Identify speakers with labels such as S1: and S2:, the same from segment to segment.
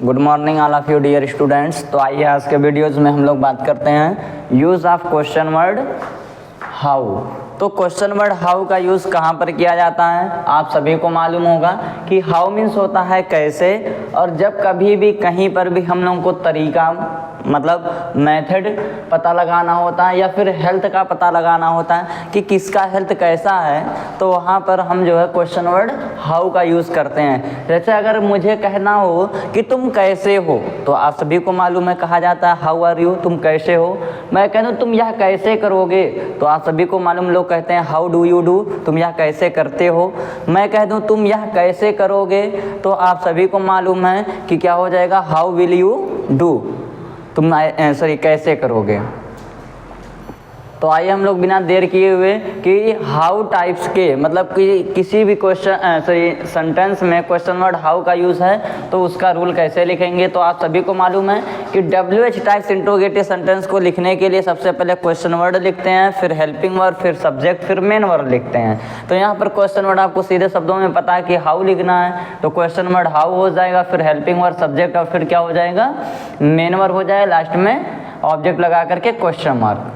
S1: Good morning all of you dear students. तो आइए आज के वीडियोज़ में हम लोग बात करते हैं use of question word how. तो क्वेश्चन वर्ड हाउ का यूज़ कहाँ पर किया जाता है, आप सभी को मालूम होगा कि हाउ मीन्स होता है कैसे, और जब कभी भी कहीं पर भी हम लोगों को तरीका मतलब मेथड पता लगाना होता है या फिर हेल्थ का पता लगाना होता है कि किसका हेल्थ कैसा है, तो वहाँ पर हम जो है क्वेश्चन वर्ड हाउ का यूज़ करते हैं। जैसे अगर मुझे कहना हो कि तुम कैसे हो, तो आप सभी को मालूम है कहा जाता है हाउ आर यू, तुम कैसे हो। मैं कह दूँ तुम यह कैसे करोगे, तो आप सभी को मालूम लोग कहते हैं हाउ डू यू डू, तुम यह कैसे करते हो। मैं कह दूँ तुम यह कैसे करोगे, तो आप सभी को मालूम है कि क्या हो जाएगा, हाउ विल यू डू, तुम कैसे करोगे। तो आइए हम लोग बिना देर किए हुए कि हाउ टाइप्स के मतलब कि किसी भी क्वेश्चन सेंटेंस में क्वेश्चन वर्ड हाउ का यूज़ है तो उसका रूल कैसे लिखेंगे। तो आप सभी को मालूम है कि WH टाइप्स इंट्रोगेटिव सेंटेंस को लिखने के लिए सबसे पहले क्वेश्चन वर्ड लिखते हैं, फिर हेल्पिंग वर्ड, फिर सब्जेक्ट, फिर मेन वर्ड लिखते हैं। तो यहाँ पर क्वेश्चन वर्ड आपको सीधे शब्दों में पता है कि हाउ लिखना है, तो क्वेश्चन वर्ड हाउ हो जाएगा, फिर हेल्पिंग वर्ड, सब्जेक्ट, और फिर क्या हो जाएगा, मेन वर्ड हो जाएगा, लास्ट में ऑब्जेक्ट लगा करके क्वेश्चन मार्क।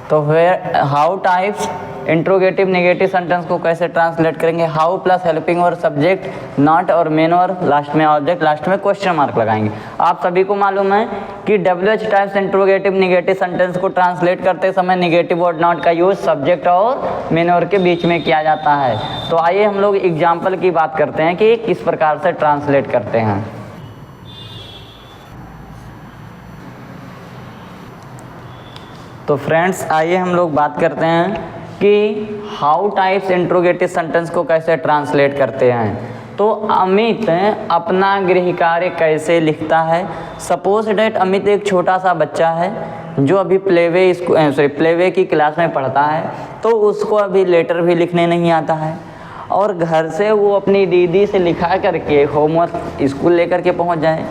S1: तो फिर how types interrogative negative sentence को कैसे ट्रांसलेट करेंगे, how plus helping word, subject, not और मेन वर्ड, लास्ट में ऑब्जेक्ट, लास्ट में क्वेश्चन मार्क लगाएंगे। आप सभी को मालूम है कि WH types interrogative negative sentence को ट्रांसलेट करते समय नेगेटिव वर्ड नॉट का यूज सब्जेक्ट और मेन वर्ड के बीच में किया जाता है। तो आइए हम लोग एग्जाम्पल की बात करते हैं कि किस प्रकार से ट्रांसलेट करते हैं। तो फ्रेंड्स आइए हम लोग बात करते हैं कि हाउ टाइप्स इंट्रोगेटिव सेंटेंस को कैसे ट्रांसलेट करते हैं। तो अमित अपना गृह कार्य कैसे लिखता है। सपोज डेट अमित एक छोटा सा बच्चा है जो अभी प्लेवे की क्लास में पढ़ता है, तो उसको अभी लेटर भी लिखने नहीं आता है, और घर से वो अपनी दीदी से लिखा करके होमवर्क स्कूल लेकर के पहुंच जाए।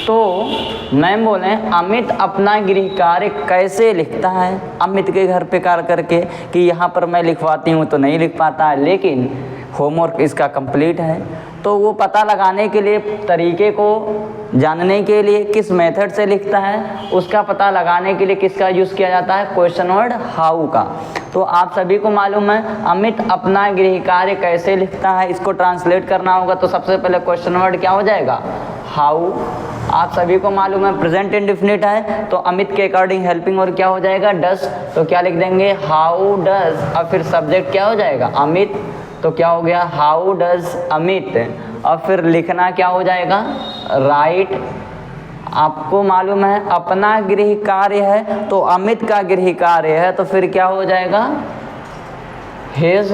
S1: तो मैम बोले अमित अपना गृह कार्य कैसे लिखता है, अमित के घर पे कार्य करके कि यहाँ पर मैं लिखवाती हूँ तो नहीं लिख पाता है, लेकिन होमवर्क इसका कंप्लीट है। तो वो पता लगाने के लिए, तरीके को जानने के लिए किस मेथड से लिखता है, उसका पता लगाने के लिए किसका यूज़ किया जाता है, क्वेश्चन वर्ड हाउ का। तो आप सभी को मालूम है अमित अपना गृह कार्य कैसे लिखता है, इसको ट्रांसलेट करना होगा तो सबसे पहले क्वेश्चन वर्ड क्या हो जाएगा, हाउ। आप सभी को मालूम है प्रेजेंट इंडेफिनिट है, तो अमित के अकॉर्डिंग हेल्पिंग वर्ब क्या हो जाएगा, डज। तो क्या लिख देंगे, हाउ डज, और फिर सब्जेक्ट क्या हो जाएगा, अमित। तो क्या हो गया, हाउ डज अमित, और फिर लिखना क्या हो जाएगा, राइट। आपको मालूम है अपना गृह कार्य है, तो अमित का गृह कार्य है, तो फिर क्या हो जाएगा, हिज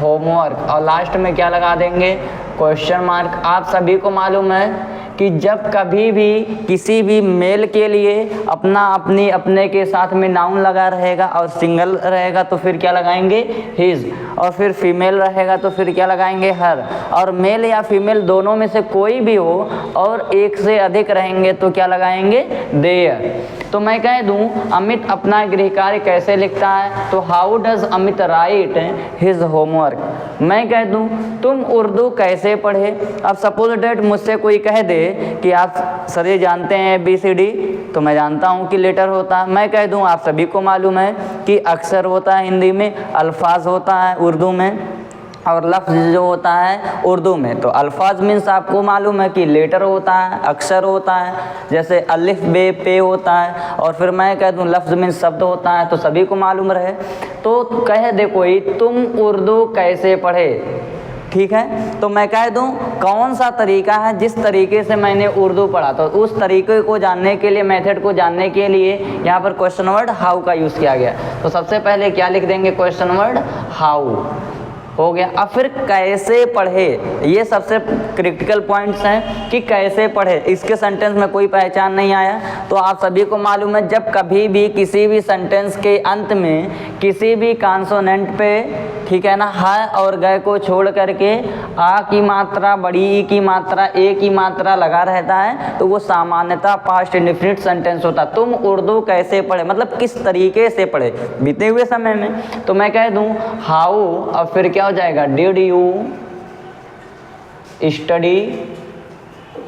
S1: होमवर्क, और लास्ट में क्या लगा देंगे, क्वेश्चन मार्क। आप सभी को मालूम है कि जब कभी भी किसी भी मेल के लिए अपने के साथ में नाउन लगा रहेगा और सिंगल रहेगा तो फिर क्या लगाएंगे, हिज, और फिर फीमेल रहेगा तो फिर क्या लगाएंगे, हर, और मेल या फीमेल दोनों में से कोई भी हो और एक से अधिक रहेंगे तो क्या लगाएंगे, देयर। तो मैं कह दूं अमित अपना गृह कार्य कैसे लिखता है, तो how does Amit right his homework. मैं कह दूं तुम उर्दू कैसे पढ़े। अब सपोज डेट मुझसे कोई कह दे कि आप सर ये जानते हैं ABCD, तो मैं जानता हूं कि लेटर होता है। मैं कह दूं आप सभी को मालूम है कि अक्षर होता है हिंदी में, अल्फाज होता है उर्दू में, और लफ्ज़ जो होता है उर्दू में। तो अल्फाज मीन्स आपको मालूम है कि लेटर होता है, अक्षर होता है, जैसे अलिफ बे पे होता है, और फिर मैं कह दूं लफ्ज़ मीन्स शब्द होता है, तो सभी को मालूम रहे। तो कह दे कोई तुम उर्दू कैसे पढ़े, ठीक है, तो मैं कह दूं कौन सा तरीका है जिस तरीके से मैंने उर्दू पढ़ा, तो उस तरीके को जानने के लिए, मेथड को जानने के लिए यहाँ पर क्वेश्चन वर्ड हाउ का यूज़ किया गया। तो सबसे पहले क्या लिख देंगे, क्वेश्चन वर्ड हाउ। हो गया। अब फिर कैसे पढ़े, ये सबसे क्रिटिकल पॉइंट्स हैं कि कैसे पढ़े। इसके सेंटेंस में कोई पहचान नहीं आया तो आप सभी को मालूम है जब कभी भी किसी भी सेंटेंस के अंत में किसी भी कॉन्सोनेंट पे, ठीक है ना, ह और ग को छोड़ करके आ की मात्रा, बड़ी ई की मात्रा, ए की मात्रा लगा रहता है तो वो सामान्यतः पास्ट इंडेफिनिट सेंटेंस होता। तुम उर्दू कैसे पढ़े मतलब किस तरीके से पढ़े बीते हुए समय में। तो मैं कह दूं हाउ, अब फिर क्या हो जाएगा, डिड यू स्टडी,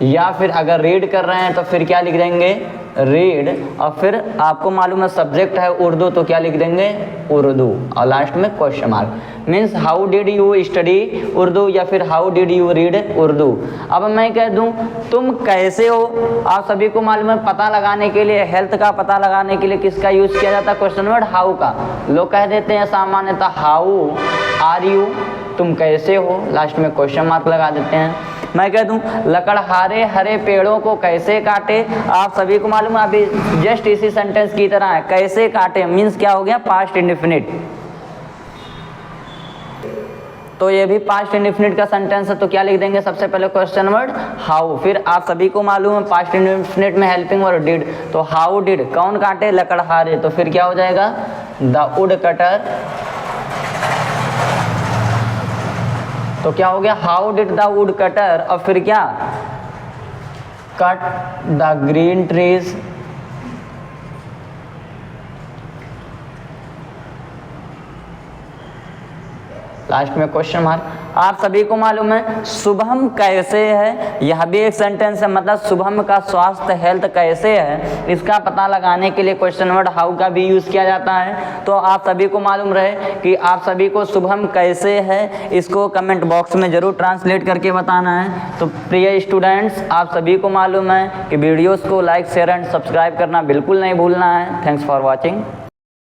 S1: या फिर अगर रीड कर रहे हैं तो फिर क्या लिख देंगे, रीड। और फिर आपको मालूम है सब्जेक्ट है उर्दू तो क्या लिख देंगे, उर्दू, और लास्ट में question mark. Means how did you study Urdu या फिर how did you read Urdu. अब मैं कह दूं तुम कैसे हो, आप सभी को मालूम है पता लगाने के लिए, हेल्थ का पता लगाने के लिए किसका यूज किया जाता है, क्वेश्चन वर्ड हाउ का। लोग कह देते हैं सामान्यतः हाउ आर यू, तुम कैसे हो, लास्ट में क्वेश्चन मार्क लगा देते हैं। मैं कह दूं लकड़हारे हरे पेड़ों को कैसे काटे, आप सभी को मालूम है अभी जस्ट इसी सेंटेंस की तरह है, कैसे काटे मीन्स क्या हो गया, पास्ट इंडेफिनिट। तो ये भी पास्ट इंडेफिनिट का सेंटेंस है तो क्या लिख देंगे, सबसे पहले क्वेश्चन वर्ड हाउ। फिर आप सभी को मालूम है पास्ट इंडेफिनिट में हेल्पिंग वर्ड डिड, तो हाउ डिड, कौन काटे, लकड़हारे, तो फिर क्या हो जाएगा, द वुड कटर। तो क्या हो गया, how did the wood cutter, और फिर क्या, cut the green trees. Last में क्वेश्चन मार्क। आप सभी को मालूम है शुभम कैसे है, यह भी एक सेंटेंस है, मतलब शुभम का स्वास्थ्य हेल्थ कैसे है, इसका पता लगाने के लिए क्वेश्चन वर्ड हाउ का भी यूज किया जाता है। तो आप सभी को मालूम रहे कि आप सभी को शुभम कैसे है इसको कमेंट बॉक्स में जरूर ट्रांसलेट करके बताना है। तो प्रिय स्टूडेंट्स, आप सभी को मालूम है कि वीडियोस को लाइक शेयर एंड सब्सक्राइब करना बिल्कुल नहीं भूलना है। Thanks for watching.